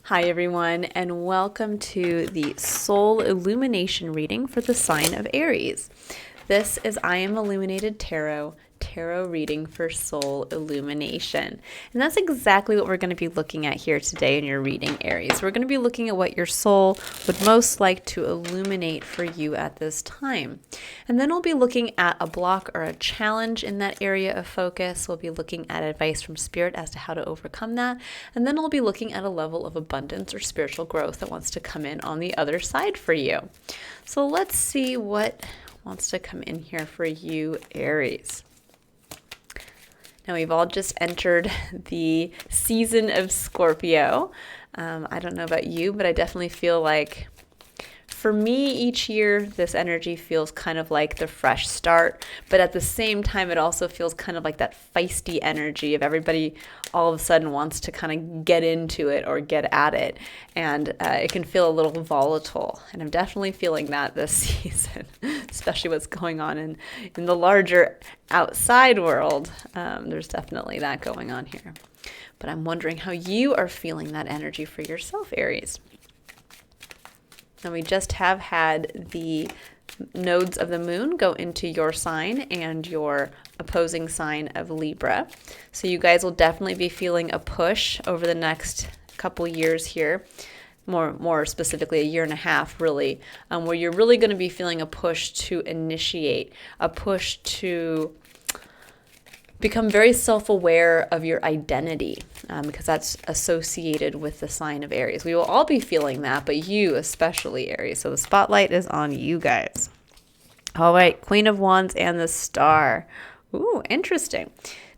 Hi everyone, and welcome to the Soul Illumination Reading for the sign of Aries. This is I Am Illuminated Tarot reading for soul illumination. And that's exactly what we're going to be looking at here today in your reading, Aries. We're going to be looking at what your soul would most like to illuminate for you at this time. And then we'll be looking at a block or a challenge in that area of focus. We'll be looking at advice from Spirit as to how to overcome that. And then we'll be looking at a level of abundance or spiritual growth that wants to come in on the other side for you. So let's see what wants to come in here for you, Aries. Now, we've all just entered the season of Scorpio. I don't know about you, but I definitely feel like for me each year, this energy feels kind of like the fresh start, but at the same time, it also feels kind of like that feisty energy of everybody all of a sudden wants to kind of get into it or get at it. And it can feel a little volatile. And I'm definitely feeling that this season, especially what's going on in the larger outside world. There's definitely that going on here. But I'm wondering how you are feeling that energy for yourself, Aries. And we just have had the nodes of the moon go into your sign and your opposing sign of Libra. So you guys will definitely be feeling a push over the next couple years here, more specifically a year and a half really, where you're really going to be feeling a push to initiate, a push to become very self-aware of your identity, because that's associated with the sign of Aries. We will all be feeling that, but you especially, Aries. So the spotlight is on you guys. All right, Queen of Wands and the Star. Ooh, interesting.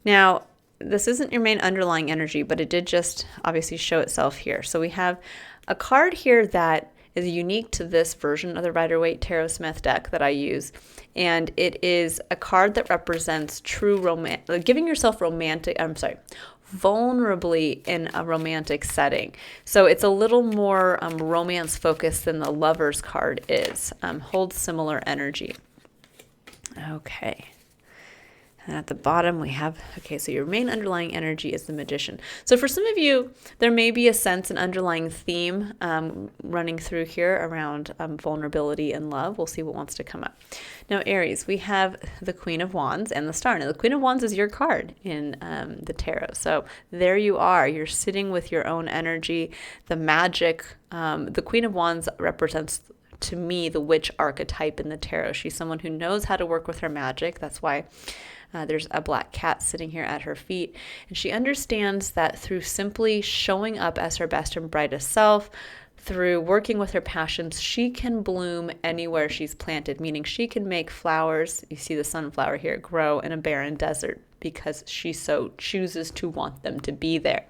Now, this isn't your main underlying energy, but it did just obviously show itself here. So we have a card here that is unique to this version of the Rider-Waite Tarot Smith deck that I use. And it is a card that represents true romance, giving yourself vulnerably in a romantic setting. So it's a little more romance focused than the Lover's card is. Holds similar energy. Okay. And at the bottom we have, so your main underlying energy is the Magician. So for some of you, there may be a sense, an underlying theme running through here around vulnerability and love. We'll see what wants to come up. Now, Aries, we have the Queen of Wands and the Star. Now, the Queen of Wands is your card in the tarot. So there you are. You're sitting with your own energy, the magic. The Queen of Wands represents, to me, the witch archetype in the tarot. She's someone who knows how to work with her magic. That's why there's a black cat sitting here at her feet. And she understands that through simply showing up as her best and brightest self, through working with her passions, she can bloom anywhere she's planted, meaning she can make flowers, you see the sunflower here, grow in a barren desert because she so chooses to want them to be there.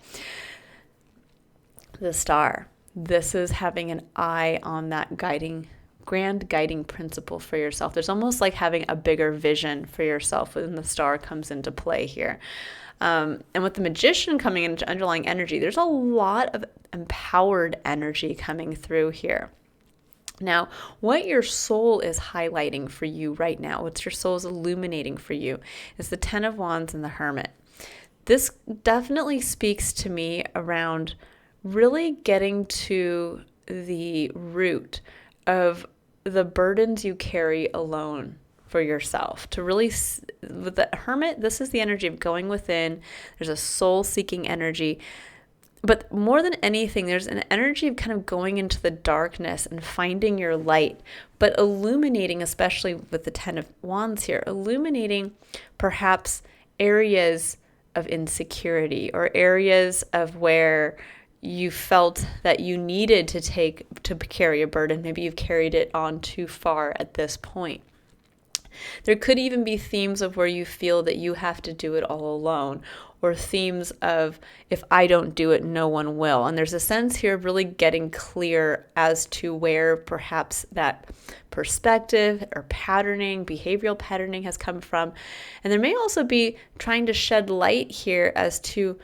The Star. This is having an eye on that grand guiding principle for yourself. There's almost like having a bigger vision for yourself when the Star comes into play here. And with the Magician coming into underlying energy, there's a lot of empowered energy coming through here. Now, what your soul is highlighting for you right now, what your soul is illuminating for you, is the Ten of Wands and the Hermit. This definitely speaks to me around really getting to the root of the burdens you carry alone for yourself. To really, with the Hermit, this is the energy of going within. There's a soul-seeking energy. But more than anything, there's an energy of kind of going into the darkness and finding your light, but illuminating, especially with the Ten of Wands here, illuminating perhaps areas of insecurity or areas of where you felt that you needed to carry a burden. Maybe you've carried it on too far at this point. There could even be themes of where you feel that you have to do it all alone, or themes of, if I don't do it, no one will. And there's a sense here of really getting clear as to where perhaps that perspective or patterning, behavioral patterning has come from. And there may also be trying to shed light here as to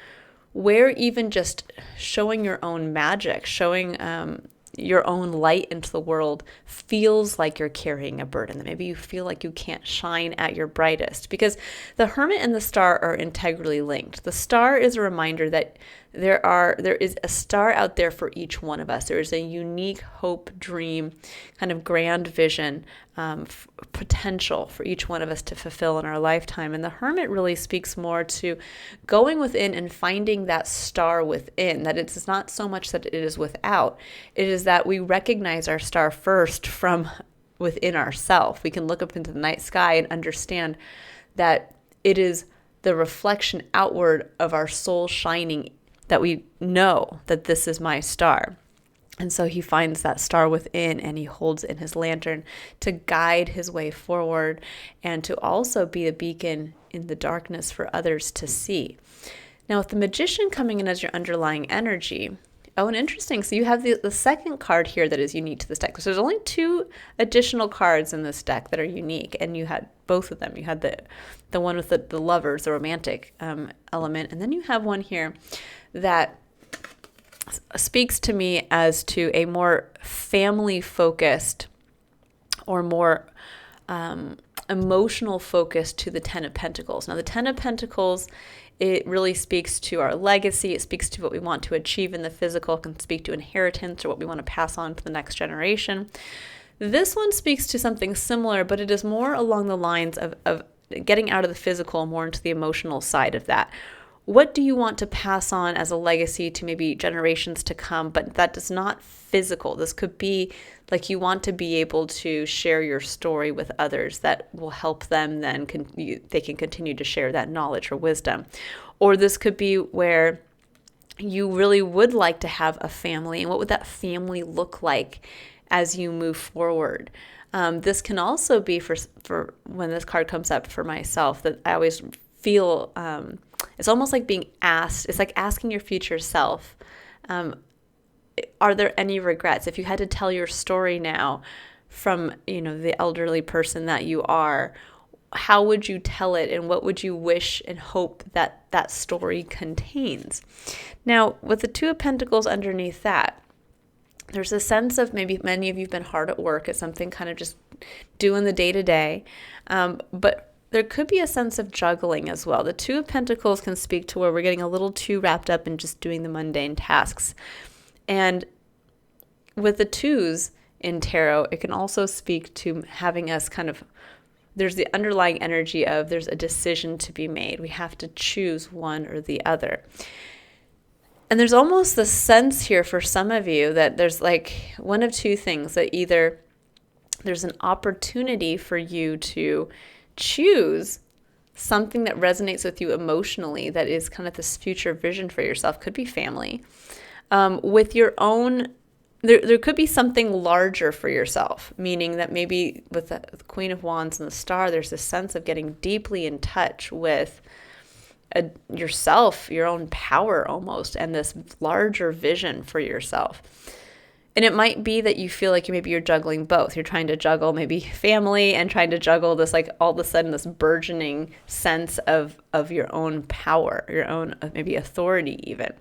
where even just showing your own magic, showing your own light into the world feels like you're carrying a burden, that maybe you feel like you can't shine at your brightest. Because the Hermit and the Star are integrally linked. The Star is a reminder that there is a star out there for each one of us. There is a unique hope, dream, kind of grand vision, potential for each one of us to fulfill in our lifetime. And the Hermit really speaks more to going within and finding that star within, that it's not so much that it is without, it is that we recognize our star first from within ourselves. We can look up into the night sky and understand that it is the reflection outward of our soul shining, that we know that this is my star. And so he finds that star within and he holds in his lantern to guide his way forward and to also be a beacon in the darkness for others to see. Now, with the Magician coming in as your underlying energy, oh, and interesting. So you have the second card here that is unique to this deck. So there's only 2 additional cards in this deck that are unique, and you had both of them. You had the one with the lovers, the romantic element, and then you have one here that speaks to me as to a more family-focused or more emotional focus to the Ten of Pentacles. Now, the Ten of Pentacles, it really speaks to our legacy. It speaks to what we want to achieve in the physical. It can speak to inheritance or what we want to pass on to the next generation. This one speaks to something similar, but it is more along the lines of getting out of the physical and more into the emotional side of that. What do you want to pass on as a legacy to maybe generations to come, but that is not physical? This could be like you want to be able to share your story with others that will help them, then they can continue to share that knowledge or wisdom. Or this could be where you really would like to have a family, and what would that family look like as you move forward? This can also be for when this card comes up for myself, that I always feel it's almost like being asked. It's like asking your future self, are there any regrets? If you had to tell your story now from, the elderly person that you are, how would you tell it, and what would you wish and hope that that story contains? Now, with the Two of Pentacles underneath that, there's a sense of maybe many of you have been hard at work at something, kind of just doing the day-to-day, but there could be a sense of juggling as well. The Two of Pentacles can speak to where we're getting a little too wrapped up in just doing the mundane tasks. And with the twos in tarot, it can also speak to having us there's the underlying energy of there's a decision to be made. We have to choose one or the other. And there's almost the sense here for some of you that there's like one of two things, that either there's an opportunity for you to choose something that resonates with you emotionally, that is kind of this future vision for yourself, could be family, with your own, there could be something larger for yourself, meaning that maybe with the Queen of Wands and the Star, there's this sense of getting deeply in touch with yourself, your own power almost, and this larger vision for yourself. And it might be that you feel like maybe you're juggling both. You're trying to juggle maybe family and trying to juggle this, like all of a sudden this burgeoning sense of your own power, your own maybe authority even.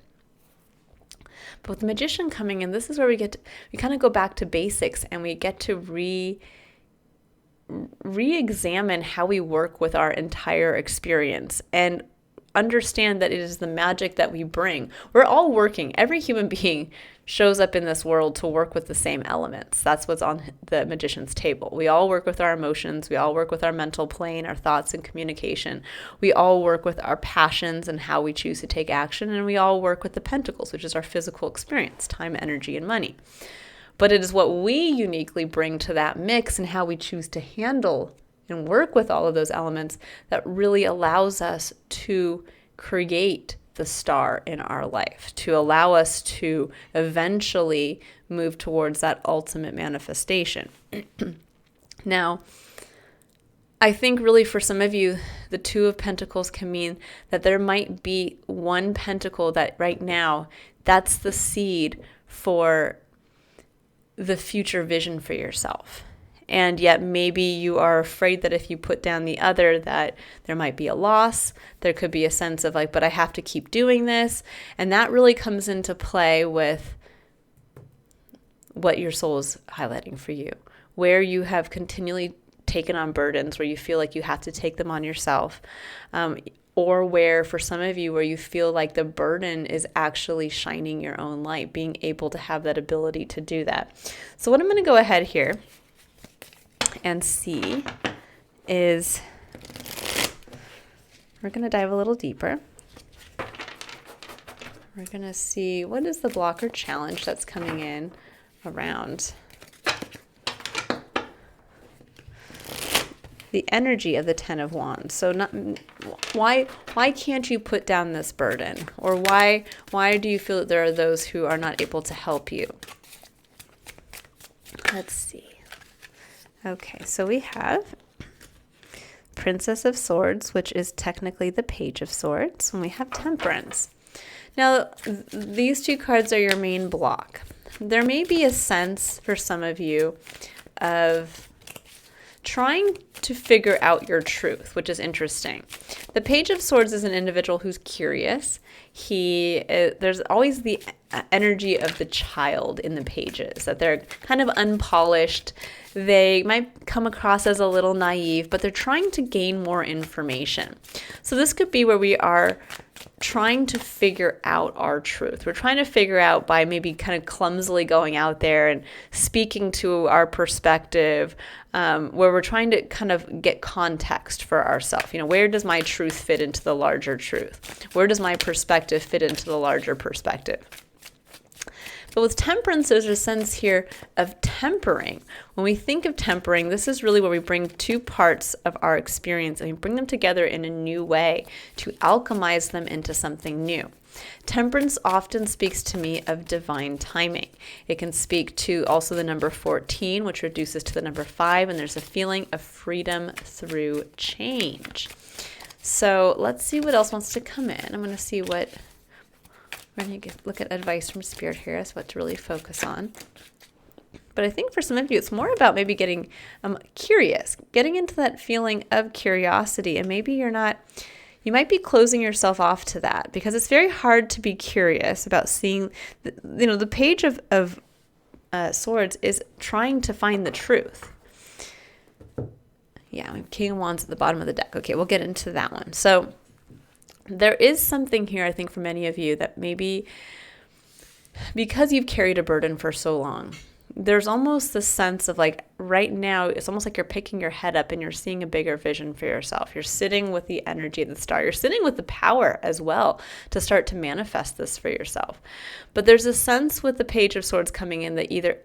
But with the Magician coming in, this is where we kind of go back to basics, and we get to re-examine how we work with our entire experience and understand that it is the magic that we bring. We're all working. Every human being shows up in this world to work with the same elements. That's what's on the Magician's table. We all work with our emotions. We all work with our mental plane, our thoughts and communication. We all work with our passions and how we choose to take action. And we all work with the Pentacles, which is our physical experience, time, energy, and money. But it is what we uniquely bring to that mix and how we choose to handle and work with all of those elements that really allows us to create the star in our life, to allow us to eventually move towards that ultimate manifestation. Now, I think really for some of you, the Two of Pentacles can mean that there might be one pentacle that right now, that's the seed for the future vision for yourself. And yet maybe you are afraid that if you put down the other, that there might be a loss. There could be a sense of like, but I have to keep doing this. And that really comes into play with what your soul is highlighting for you, where you have continually taken on burdens, where you feel like you have to take them on yourself. or where for some of you where you feel like the burden is actually shining your own light, being able to have that ability to do that. So what I'm going to go ahead here and see is we're going to dive a little deeper. We're going to see what is the block or challenge that's coming in around the energy of the Ten of Wands. So why can't you put down this burden? Or why do you feel that there are those who are not able to help you? Let's see. Okay, so we have Princess of Swords, which is technically the Page of Swords, and we have Temperance. Now, these two cards are your main block. There may be a sense for some of you of trying to figure out your truth, which is interesting. The Page of Swords is an individual who's curious. There's always the energy of the child in the pages, that they're kind of unpolished. They might come across as a little naive, but they're trying to gain more information. So this could be where we are trying to figure out our truth. We're trying to figure out by maybe kind of clumsily going out there and speaking to our perspective, where we're trying to kind of get context for ourselves. Where does my truth fit into the larger truth? Where does my perspective fit into the larger perspective? But with Temperance, there's a sense here of tempering. When we think of tempering, this is really where we bring two parts of our experience and we bring them together in a new way to alchemize them into something new. Temperance often speaks to me of divine timing. It can speak to also the number 14, which reduces to the number 5, and there's a feeling of freedom through change. So let's see what else wants to come in. I'm going to see what... We're going to look at advice from Spirit here as what to really focus on. But I think for some of you, it's more about maybe getting curious, getting into that feeling of curiosity. And maybe you might be closing yourself off to that because it's very hard to be curious about seeing, the Page of Swords is trying to find the truth. Yeah, we have King of Wands at the bottom of the deck. Okay, we'll get into that one. So there is something here, I think, for many of you that maybe because you've carried a burden for so long, there's almost this sense of like right now, it's almost like you're picking your head up and you're seeing a bigger vision for yourself. You're sitting with the energy of the star. You're sitting with the power as well to start to manifest this for yourself. But there's a sense with the Page of Swords coming in that either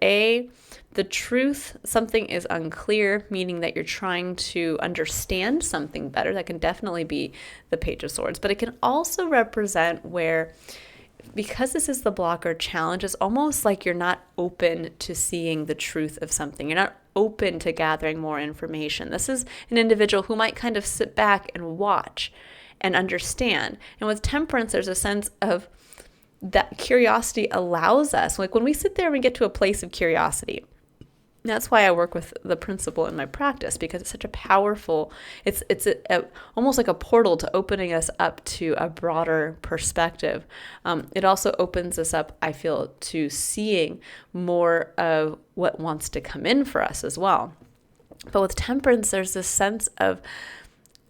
the truth, something is unclear, meaning that you're trying to understand something better. That can definitely be the Page of Swords, but it can also represent where, because this is the block or challenge, it's almost like you're not open to seeing the truth of something. You're not open to gathering more information. This is an individual who might kind of sit back and watch and understand. And with Temperance, there's a sense of that curiosity allows us, like when we sit there and we get to a place of curiosity. That's why I work with the principle in my practice, because it's such a powerful, it's almost like a portal to opening us up to a broader perspective. It also opens us up, I feel, to seeing more of what wants to come in for us as well. But with Temperance, there's this sense of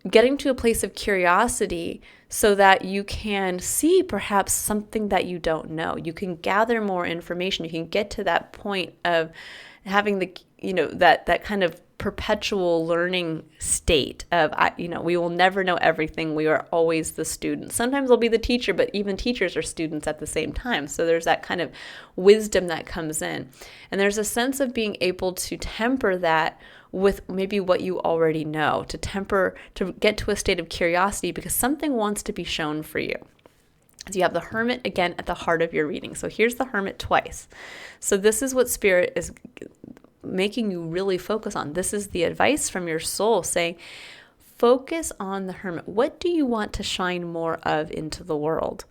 getting to a place of curiosity so that you can see perhaps something that you don't know. You can gather more information. You can get to that point of having that kind of perpetual learning state of, we will never know everything. We are always the student. Sometimes we'll be the teacher, but even teachers are students at the same time. So there's that kind of wisdom that comes in. And there's a sense of being able to temper that with maybe what you already know, to get to a state of curiosity because something wants to be shown for you. So you have the Hermit again at the heart of your reading. So here's the Hermit twice. So this is what Spirit is making you really focus on. This is the advice from your soul saying, focus on the Hermit. What do you want to shine more of into the world?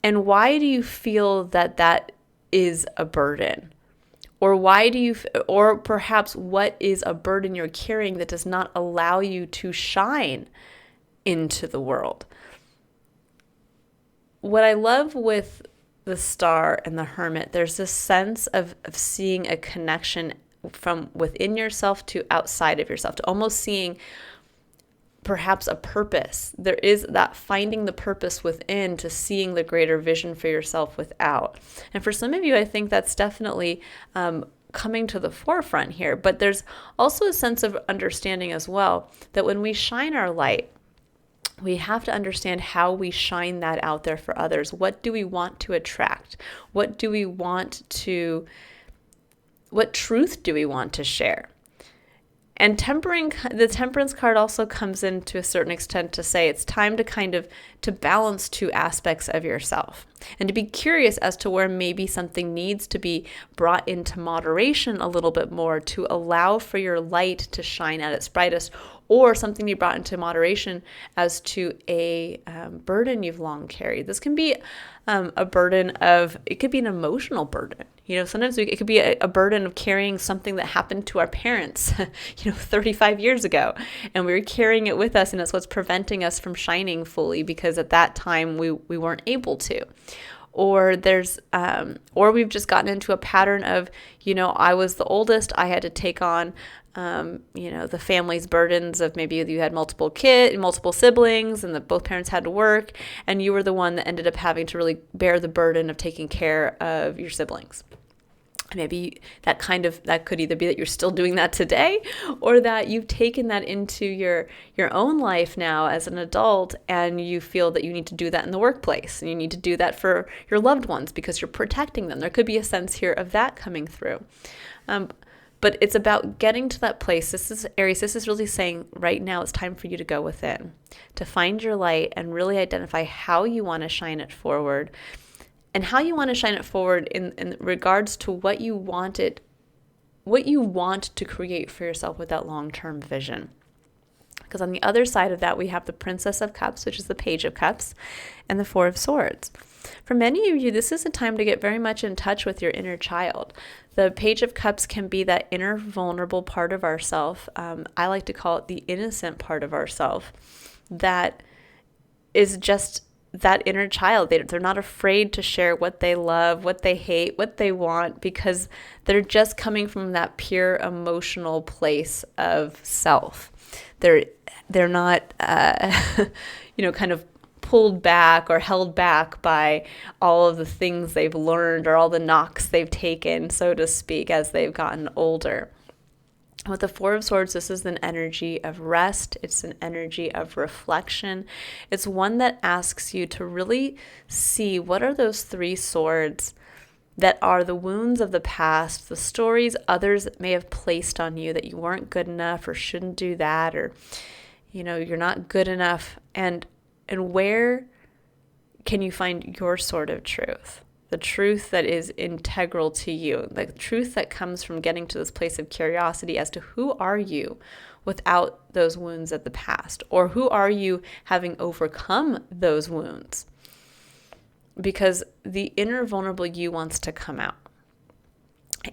And why do you feel that is a burden? Or or perhaps what is a burden you're carrying that does not allow you to shine into the world? What I love with the Star and the Hermit, there's this sense of seeing a connection from within yourself to outside of yourself, to almost seeing perhaps a purpose. There is that finding the purpose within to seeing the greater vision for yourself without. And for some of you, I think that's definitely coming to the forefront here. But there's also a sense of understanding as well that when we shine our light, we have to understand how we shine that out there for others. What do we want to attract? What truth do we want to share? And the temperance card also comes in to a certain extent to say it's time to to balance two aspects of yourself and to be curious as to where maybe something needs to be brought into moderation a little bit more to allow for your light to shine at its brightest, or something you brought into moderation as to a burden you've long carried. This can be a burden it could be an emotional burden. Sometimes it could be a burden of carrying something that happened to our parents, 35 years ago, and we were carrying it with us, and it's what's preventing us from shining fully because at that time we weren't able to. Or or we've just gotten into a pattern of, I was the oldest, I had to take on, the family's burdens of maybe you had multiple siblings, and that both parents had to work, and you were the one that ended up having to really bear the burden of taking care of your siblings. Maybe that could either be that you're still doing that today, or that you've taken that into your own life now as an adult, and you feel that you need to do that in the workplace, and you need to do that for your loved ones because you're protecting them. There could be a sense here of that coming through. But it's about getting to that place. This is Aries. This is really saying right now it's time for you to go within, to find your light and really identify how you want to shine it forward. And how you want to shine it forward in regards to what you want to create for yourself with that long-term vision. Because on the other side of that, we have the Princess of Cups, which is the Page of Cups, and the Four of Swords. For many of you, this is a time to get very much in touch with your inner child. The Page of Cups can be that inner vulnerable part of ourself. I like to call it the innocent part of ourself that is just that inner child. They're not afraid to share what they love, what they hate, what they want, because they're just coming from that pure emotional place of self. They're not, kind of pulled back or held back by all of the things they've learned or all the knocks they've taken, so to speak, as they've gotten older. With the Four of Swords, this is an energy of rest. It's an energy of reflection. It's one that asks you to really see what are those three swords that are the wounds of the past, the stories others may have placed on you that you weren't good enough or shouldn't do that, or, you're not good enough. And where can you find your sword of truth? The truth that is integral to you, the truth that comes from getting to this place of curiosity as to who are you without those wounds of the past, or who are you having overcome those wounds? Because the inner vulnerable you wants to come out.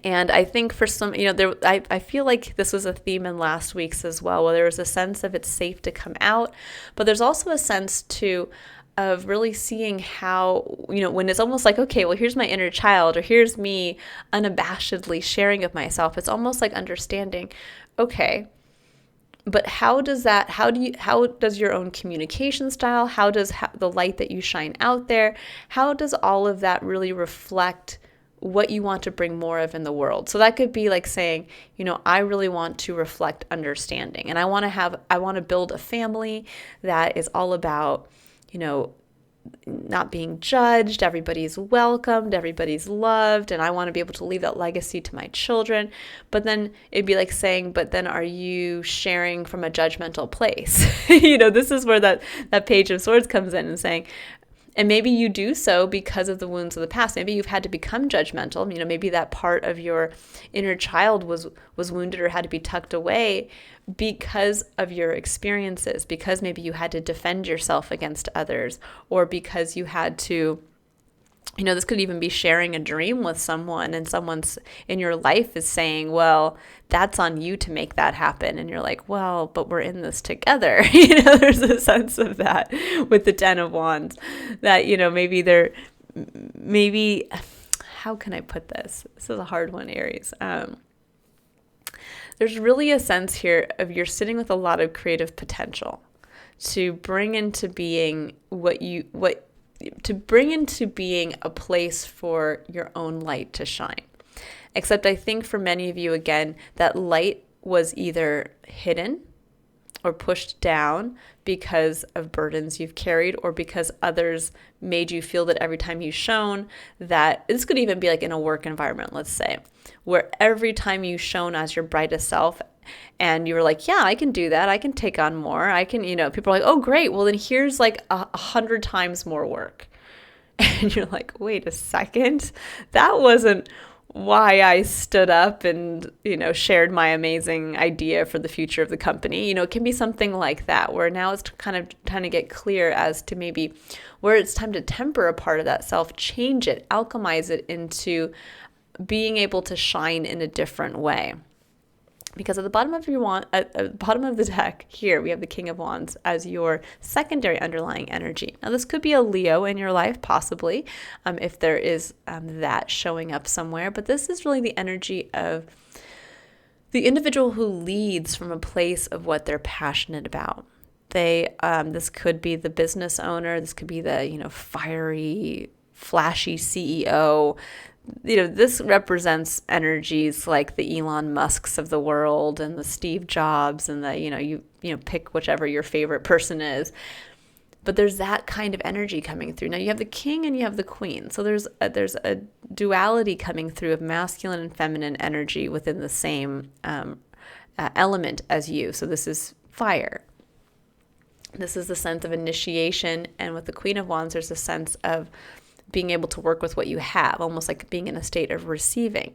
And I think for some, I feel like this was a theme in last week's as well, where there was a sense of it's safe to come out, but there's also a sense too of really seeing how, when it's almost like, okay, well, here's my inner child, or here's me unabashedly sharing of myself. It's almost like understanding, okay, but how does your own communication style, how does the light that you shine out there, how does all of that really reflect what you want to bring more of in the world? So that could be like saying, I really want to reflect understanding, and I want to build a family that is all about, not being judged, everybody's welcomed, everybody's loved, and I want to be able to leave that legacy to my children. But then it'd be like saying, but then are you sharing from a judgmental place? This is where that Page of Swords comes in and saying, and maybe you do so because of the wounds of the past. Maybe you've had to become judgmental. Maybe that part of your inner child was wounded or had to be tucked away because of your experiences, because maybe you had to defend yourself against others, or because you had to, this could even be sharing a dream with someone, and someone's in your life is saying, well, that's on you to make that happen. And you're like, well, but we're in this together. There's a sense of that with the Ten of Wands that, maybe, how can I put this? This is a hard one, Aries. There's really a sense here of you're sitting with a lot of creative potential. to bring into being to bring into being a place for your own light to shine. Except I think for many of you, again, that light was either hidden or pushed down because of burdens you've carried, or because others made you feel that every time you shone, that this could even be like in a work environment, let's say, where every time you shone as your brightest self and you were like, yeah, I can do that. I can take on more. I can, people are like, oh, great. Well, then here's like 100 times more work. And you're like, wait a second, that wasn't why I stood up and, shared my amazing idea for the future of the company. It can be something like that, where now it's kind of trying to get clear as to maybe where it's time to temper a part of that self, change it, alchemize it into being able to shine in a different way. Because at the bottom of the bottom of the deck here, we have the King of Wands as your secondary underlying energy. Now, this could be a Leo in your life, possibly, if there is that showing up somewhere. But this is really the energy of the individual who leads from a place of what they're passionate about. This could be the business owner. This could be the fiery, flashy CEO. This represents energies like the Elon Musks of the world and the Steve Jobs and the, you pick whichever your favorite person is. But there's that kind of energy coming through. Now you have the king and you have the queen. So there's a duality coming through of masculine and feminine energy within the same element as you. So this is fire. This is the sense of initiation. And with the Queen of Wands, there's a sense of being able to work with what you have, almost like being in a state of receiving.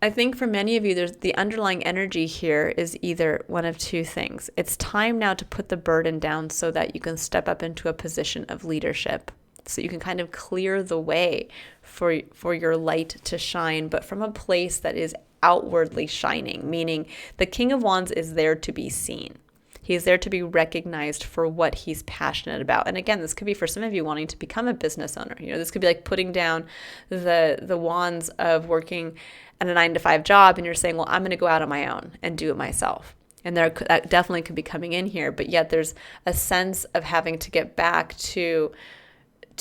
I think for many of you, there's the underlying energy here is either one of two things. It's time now to put the burden down so that you can step up into a position of leadership. So you can kind of clear the way for your light to shine, but from a place that is outwardly shining, meaning the King of Wands is there to be seen. He's there to be recognized for what he's passionate about. And again, this could be for some of you wanting to become a business owner. This could be like putting down the wands of working at a 9-to-5 job, and you're saying, well, I'm going to go out on my own and do it myself. And that definitely could be coming in here. But yet there's a sense of having to get back to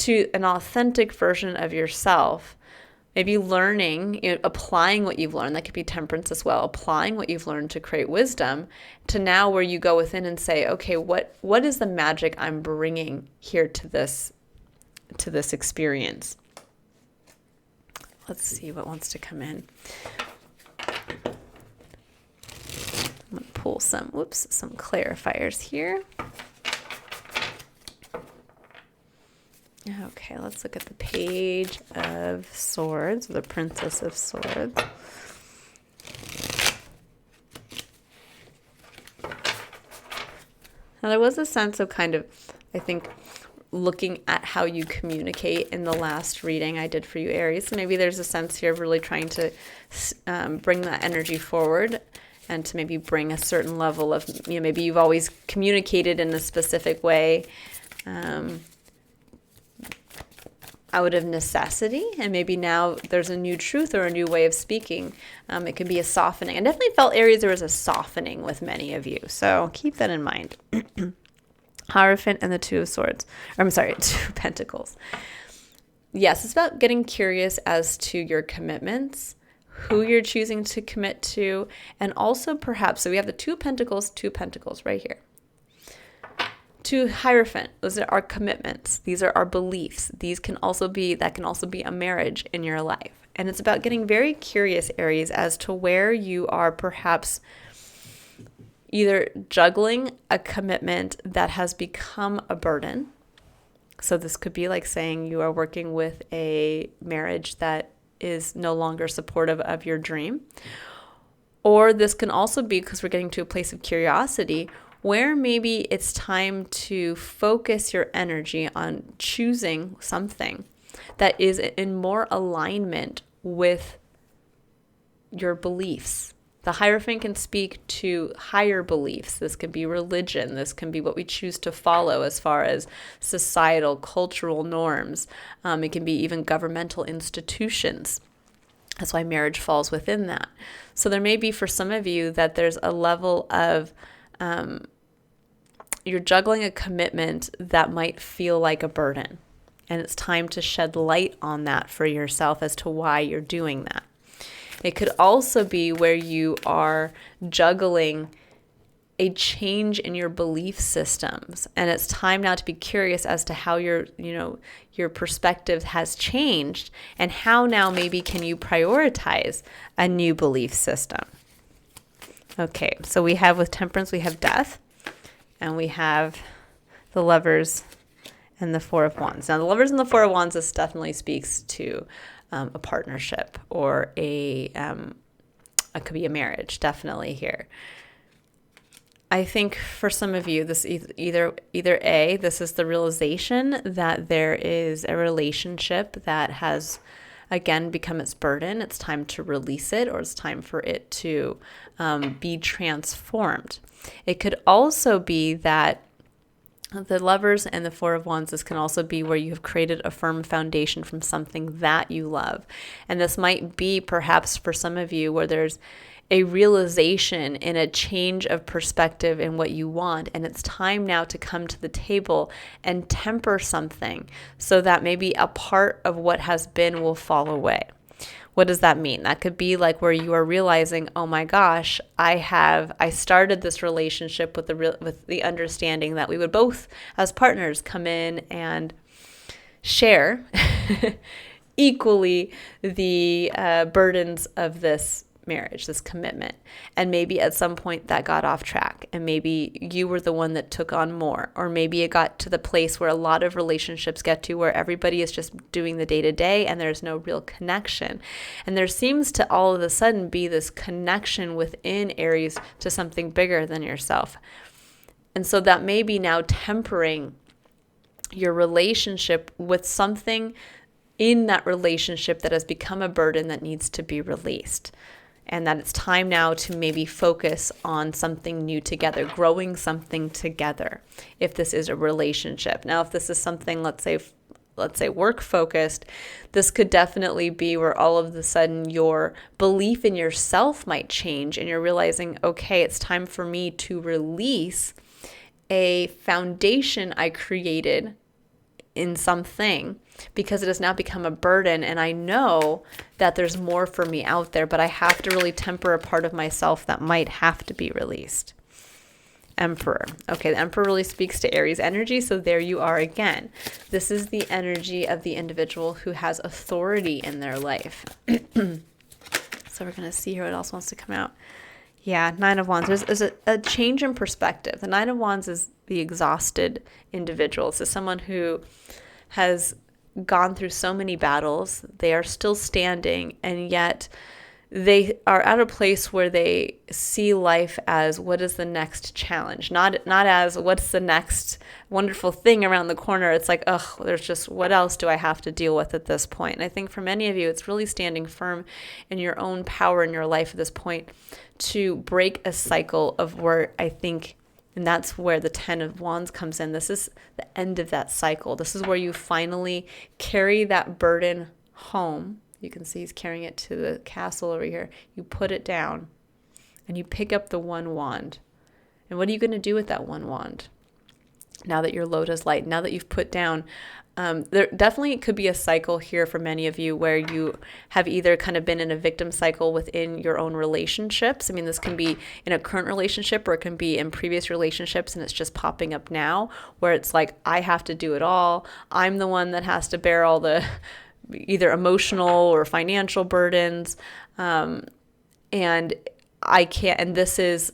an authentic version of yourself. Maybe learning, applying what you've learned. That could be temperance as well. Applying what you've learned to create wisdom to now where you go within and say, okay, what is the magic I'm bringing here to this experience? Let's see what wants to come in. I'm going to pull some clarifiers here. Okay, let's look at the Page of Swords, the Princess of Swords. Now, there was a sense of kind of, I think, looking at how you communicate in the last reading I did for you, Aries. So maybe there's a sense here of really trying to bring that energy forward and to maybe bring a certain level of, maybe you've always communicated in a specific way, out of necessity, and maybe now there's a new truth or a new way of speaking. It can be a softening. I definitely felt, Aries, there was a softening with many of you, so keep that in mind. Hierophant and the Two of Swords. Two Pentacles. Yes, it's about getting curious as to your commitments, who you're choosing to commit to, and also perhaps, so we have the Two Pentacles right here. To Hierophant, those are our commitments. These are our beliefs. That can also be a marriage in your life. And it's about getting very curious, Aries, as to where you are perhaps either juggling a commitment that has become a burden. So this could be like saying you are working with a marriage that is no longer supportive of your dream. Or this can also be, because we're getting to a place of curiosity, where maybe it's time to focus your energy on choosing something that is in more alignment with your beliefs. The Hierophant can speak to higher beliefs. This can be religion. This can be what we choose to follow as far as societal, cultural norms. It can be even governmental institutions. That's why marriage falls within that. So there may be for some of you that there's a level of you're juggling a commitment that might feel like a burden. And it's time to shed light on that for yourself as to why you're doing that. It could also be where you are juggling a change in your belief systems. And it's time now to be curious as to how your perspective has changed and how now maybe can you prioritize a new belief system. Okay, so we have with Temperance, we have Death, and we have the Lovers and the Four of Wands. Now, the Lovers and the Four of Wands, this definitely speaks to a partnership or it could be a marriage, definitely here. I think for some of you, this either A, this is the realization that there is a relationship that has, again, become its burden. It's time to release it, or it's time for it to be transformed. It could also be that the Lovers and the Four of Wands, this can also be where you have created a firm foundation from something that you love. And this might be perhaps for some of you where there's a realization and a change of perspective in what you want. And it's time now to come to the table and temper something so that maybe a part of what has been will fall away. What does that mean? That could be like where you are realizing, oh my gosh, I started this relationship with the understanding that we would both as partners come in and share equally the burdens of this marriage, this commitment. And maybe at some point that got off track, and maybe you were the one that took on more, or maybe it got to the place where a lot of relationships get to where everybody is just doing the day-to-day and there's no real connection. And there seems to all of a sudden be this connection within Aries to something bigger than yourself. And so that may be now tempering your relationship with something in that relationship that has become a burden that needs to be released. And that it's time now to maybe focus on something new together, growing something together, if this is a relationship. Now, if this is something, let's say work focused, this could definitely be where all of a sudden your belief in yourself might change and you're realizing, okay, it's time for me to release a foundation I created in something because it has now become a burden, and I know that there's more for me out there, but I have to really temper a part of myself that might have to be released. Emperor. Okay, the Emperor really speaks to Aries energy, so there you are again. This is the energy of the individual who has authority in their life. So we're going to see here what else wants to come out. Yeah, Nine of Wands. There's a change in perspective. The Nine of Wands is the exhausted individual. This is someone who has gone through so many battles. They are still standing, and yet they are at a place where they see life as what is the next challenge, not as what's the next wonderful thing around the corner. It's like, there's just, what else do I have to deal with at this point? And I think for many of you, it's really standing firm in your own power in your life at this point to break a cycle of where I think, and that's where the Ten of Wands comes in. This is the end of that cycle. This is where you finally carry that burden home. You can see he's carrying it to the castle over here. You put it down and you pick up the one wand. And what are you going to do with that one wand? Now that your load is light, now that you've put down, there definitely could be a cycle here for many of you where you have either kind of been in a victim cycle within your own relationships. I mean, this can be in a current relationship or it can be in previous relationships, and it's just popping up now where it's like, I have to do it all. I'm the one that has to bear all the either emotional or financial burdens. And I can't, and this is,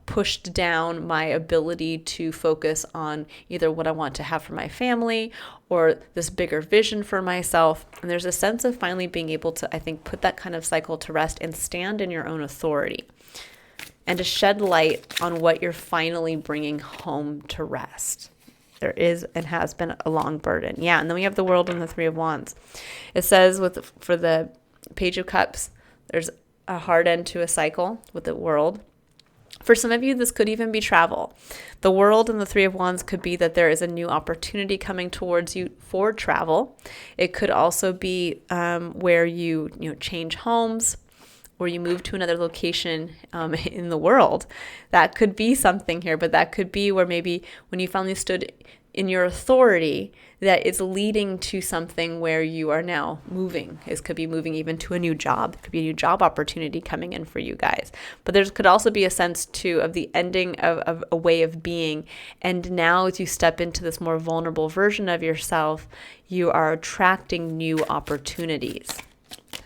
pushed down my ability to focus on either what I want to have for my family or this bigger vision for myself. And there's a sense of finally being able to, I think, put that kind of cycle to rest and stand in your own authority and to shed light on what you're finally bringing home to rest. There is and has been a long burden. Yeah, and then we have the World and the Three of Wands. It says for the Page of Cups, there's a hard end to a cycle with the World. For some of you, this could even be travel. The World and the Three of Wands could be that there is a new opportunity coming towards you for travel. It could also be where you change homes, or you move to another location in the world. That could be something here, but that could be where maybe when you finally stood in your authority, that it's leading to something where you are now moving. It could be moving even to a new job. It could be a new job opportunity coming in for you guys. But there could also be a sense too of the ending of a way of being. And now as you step into this more vulnerable version of yourself, you are attracting new opportunities.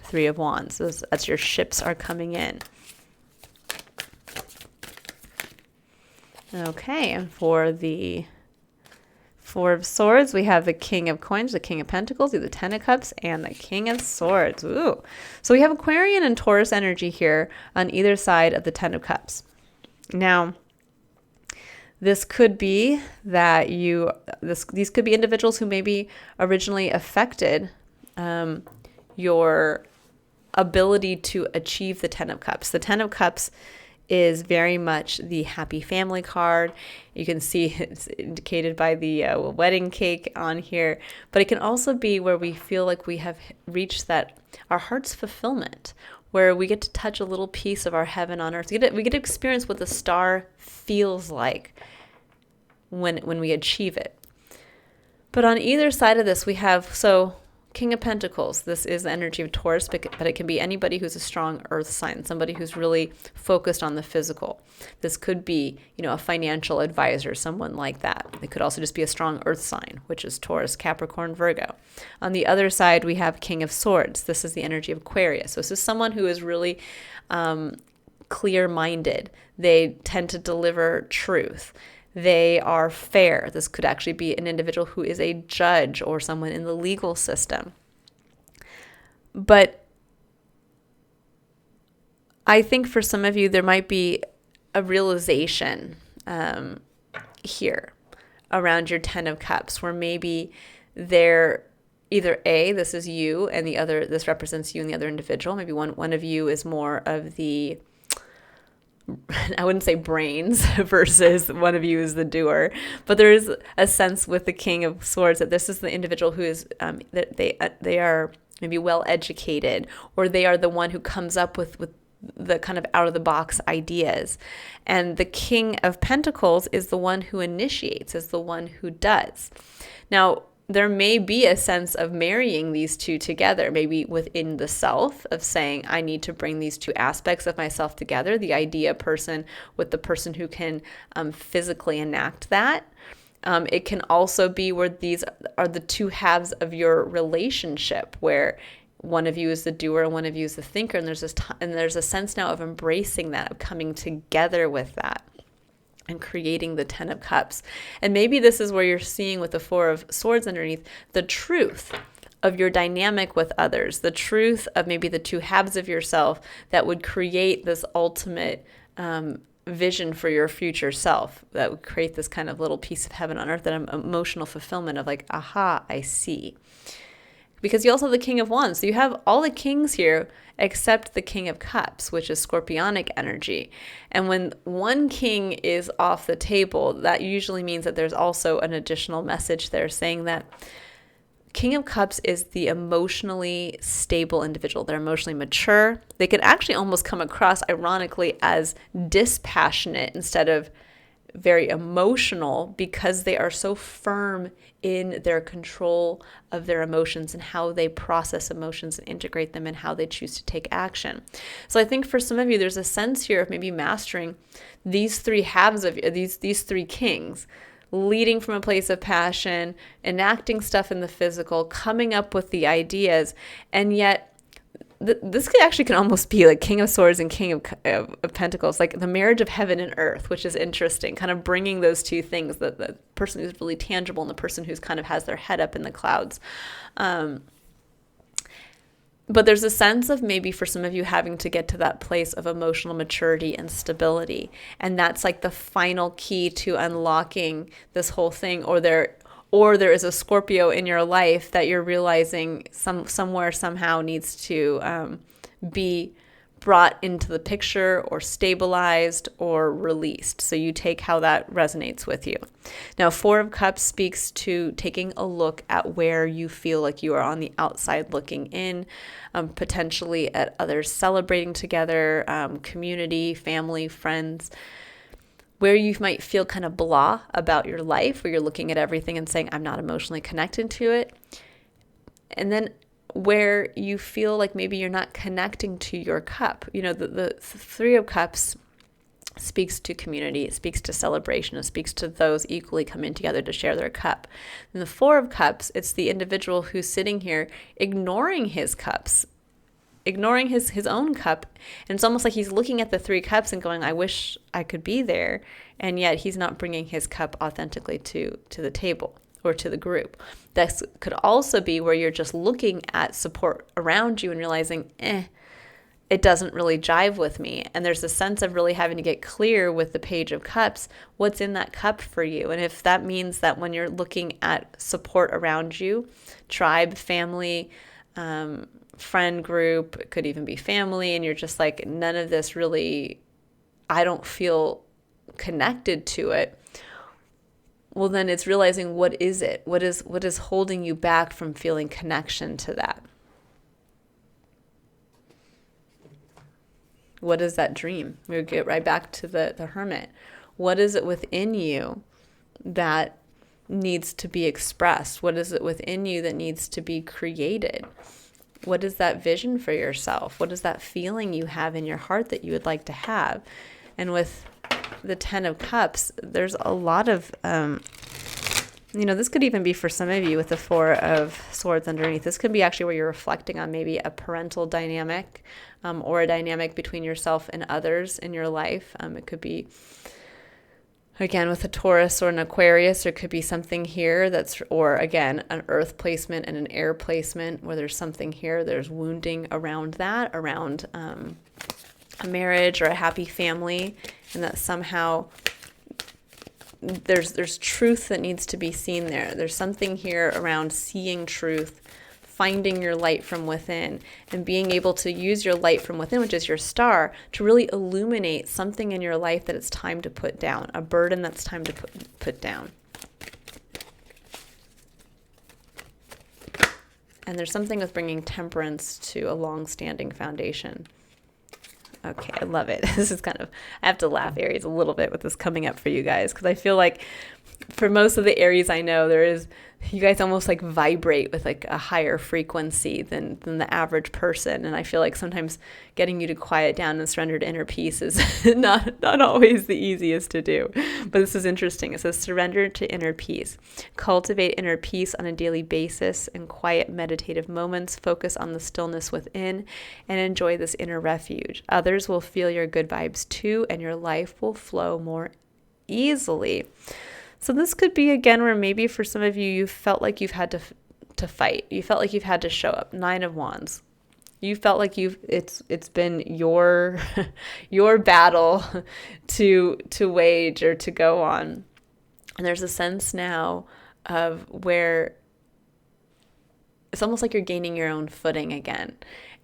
Three of Wands, as your ships are coming in. Okay, and for the Four of Swords, we have the King of Coins, the King of Pentacles, the Ten of Cups, and the King of Swords. Ooh. So we have Aquarian and Taurus energy here on either side of the Ten of Cups. Now, this could be that these could be individuals who maybe originally affected your ability to achieve the Ten of Cups. The Ten of Cups is very much the happy family card. You can see it's indicated by the wedding cake on here, but it can also be where we feel like we have reached that our heart's fulfillment, where we get to touch a little piece of our heaven on earth. We get to experience what the star feels like when we achieve it. But on either side of this, we have King of Pentacles. This is the energy of Taurus, but it can be anybody who's a strong earth sign, somebody who's really focused on the physical. This could be, a financial advisor, someone like that. It could also just be a strong earth sign, which is Taurus, Capricorn, Virgo. On the other side, we have King of Swords. This is the energy of Aquarius. So this is someone who is really clear-minded. They tend to deliver truth. They are fair. This could actually be an individual who is a judge or someone in the legal system. But I think for some of you, there might be a realization here around your Ten of Cups, where maybe they're either this is you, and this represents you and the other individual. Maybe one of you is more of the, I wouldn't say brains, versus one of you is the doer, but there is a sense with the King of Swords that this is the individual who is that they are maybe well educated, or they are the one who comes up with the kind of out of the box ideas, and the King of Pentacles is the one who initiates, is the one who does. Now, there may be a sense of marrying these two together, maybe within the self, of saying, I need to bring these two aspects of myself together, the idea person with the person who can physically enact that. It can also be where these are the two halves of your relationship, where one of you is the doer and one of you is the thinker, and there's a sense now of embracing that, of coming together with that, and creating the Ten of Cups. And maybe this is where you're seeing with the Four of Swords underneath the truth of your dynamic with others, the truth of maybe the two halves of yourself that would create this ultimate vision for your future self, that would create this kind of little piece of heaven on earth, that emotional fulfillment of like, aha, I see. Because you also have the King of Wands. So you have all the kings here except the King of Cups, which is scorpionic energy. And when one king is off the table, that usually means that there's also an additional message there saying that King of Cups is the emotionally stable individual. They're emotionally mature. They can actually almost come across, ironically, as dispassionate instead of very emotional, because they are so firm in their control of their emotions and how they process emotions and integrate them and how they choose to take action. So I think for some of you, there's a sense here of maybe mastering these three halves of these three kings, leading from a place of passion, enacting stuff in the physical, coming up with the ideas, and yet this can almost be like King of Swords and King of Pentacles, like the marriage of heaven and earth, which is interesting, kind of bringing those two things, the person who's really tangible and the person who's kind of has their head up in the clouds. But there's a sense of maybe for some of you having to get to that place of emotional maturity and stability. And that's like the final key to unlocking this whole thing, or there is a Scorpio in your life that you're realizing somewhere, somehow needs to be brought into the picture or stabilized or released. So you take how that resonates with you. Now, Four of Cups speaks to taking a look at where you feel like you are on the outside looking in, potentially at others celebrating together, community, family, friends, where you might feel kind of blah about your life, where you're looking at everything and saying, I'm not emotionally connected to it. And then where you feel like maybe you're not connecting to your cup. You know, the Three of Cups speaks to community, it speaks to celebration, it speaks to those equally coming together to share their cup. And the Four of Cups, it's the individual who's sitting here ignoring his cups, ignoring his own cup. And it's almost like he's looking at the Three Cups and going, I wish I could be there. And yet he's not bringing his cup authentically to the table or to the group. This could also be where you're just looking at support around you and realizing, it doesn't really jive with me. And there's a sense of really having to get clear with the Page of Cups, what's in that cup for you. And if that means that when you're looking at support around you, tribe, family, friend group, it could even be family, and you're just like, none of this really, I don't feel connected to it. Well, then it's realizing, what is it? What is holding you back from feeling connection to that? What is that dream? We'll get right back to the Hermit. What is it within you that needs to be expressed? What is it within you that needs to be created? What is that vision for yourself? What is that feeling you have in your heart that you would like to have? And with the Ten of Cups, there's a lot of, this could even be for some of you with the Four of Swords underneath. This could be actually where you're reflecting on maybe a parental dynamic, or a dynamic between yourself and others in your life. It could be, again, with a Taurus or an Aquarius. There could be something here or again, an earth placement and an air placement where there's something here. There's wounding around that, around a marriage or a happy family, and that somehow there's truth that needs to be seen there. There's something here around seeing truth, finding your light from within, and being able to use your light from within, which is your star, to really illuminate something in your life that it's time to put down, a burden that's time to put down. And there's something with bringing temperance to a long-standing foundation. Okay, I love it. This is I have to laugh, Aries, a little bit with this coming up for you guys, because I feel like for most of the Aries I know, you guys almost like vibrate with like a higher frequency than the average person. And I feel like sometimes getting you to quiet down and surrender to inner peace is not always the easiest to do. But this is interesting. It says, surrender to inner peace. Cultivate inner peace on a daily basis in quiet meditative moments. Focus on the stillness within and enjoy this inner refuge. Others will feel your good vibes too, and your life will flow more easily. So this could be, again, where maybe for some of you, you felt like you've had to fight. You felt like you've had to show up. Nine of Wands. You felt like it's been your battle to wage or to go on. And there's a sense now of where it's almost like you're gaining your own footing again,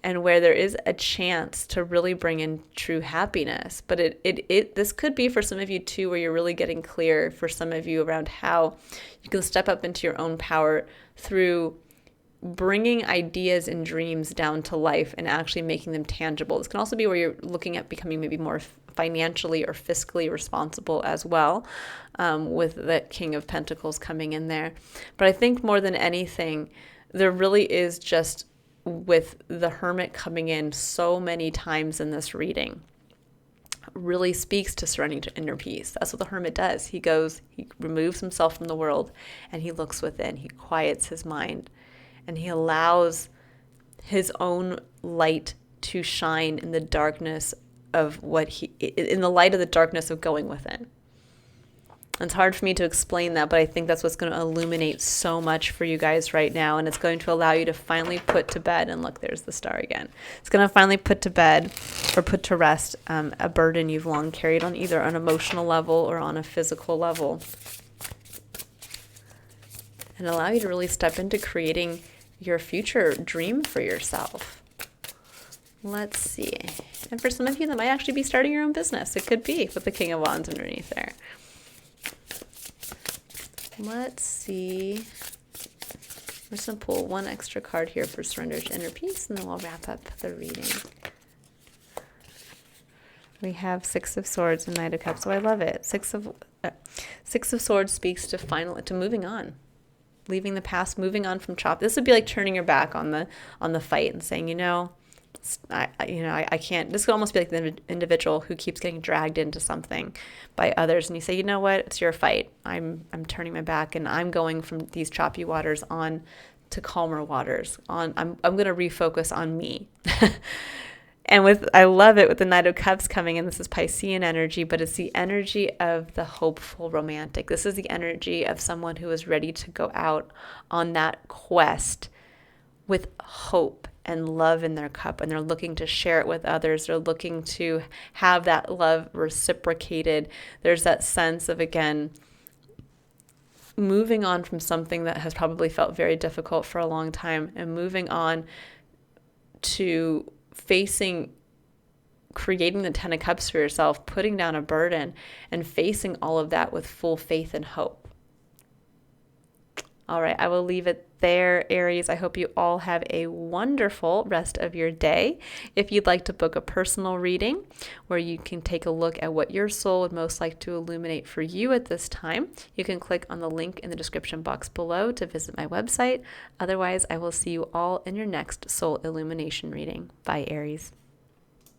and where there is a chance to really bring in true happiness. But this could be for some of you too, where you're really getting clear for some of you around how you can step up into your own power through bringing ideas and dreams down to life and actually making them tangible. This can also be where you're looking at becoming maybe more financially or fiscally responsible as well, with the King of Pentacles coming in there. But I think more than anything, there really is just, with the Hermit coming in so many times in this reading, really speaks to surrendering to inner peace. That's what the Hermit does. He removes himself from the world and he looks within. He quiets his mind and he allows his own light to shine in the darkness of in the light of the darkness of going within. It's hard for me to explain that, but I think that's what's going to illuminate so much for you guys right now. And it's going to allow you to finally put to bed. And look, there's the star again. It's going to finally put to bed or put to rest a burden you've long carried on either an emotional level or on a physical level. And allow you to really step into creating your future dream for yourself. Let's see. And for some of you, that might actually be starting your own business. It could be with the King of Wands underneath there. Let's see. We're just going to pull one extra card here for surrender to inner peace, and then we'll wrap up the reading. We have Six of Swords and Knight of Cups. So I love it. Six of Swords speaks to moving on, leaving the past, moving on from This would be like turning your back on the fight and saying, I can't. This could almost be like the individual who keeps getting dragged into something by others, and you say, you know what, it's your fight. I'm turning my back, and I'm going from these choppy waters on to calmer waters. I'm going to refocus on me. And I love it with the Knight of Cups coming in. This is Piscean energy, but it's the energy of the hopeful romantic. This is the energy of someone who is ready to go out on that quest with hope and love in their cup, and they're looking to share it with others. They're looking to have that love reciprocated. There's that sense of, again, moving on from something that has probably felt very difficult for a long time, and moving on to creating the Ten of Cups for yourself, putting down a burden and facing all of that with full faith and hope. All right, I will leave it there, Aries. I hope you all have a wonderful rest of your day. If you'd like to book a personal reading where you can take a look at what your soul would most like to illuminate for you at this time, you can click on the link in the description box below to visit my website. Otherwise, I will see you all in your next Soul Illumination reading. Bye, Aries.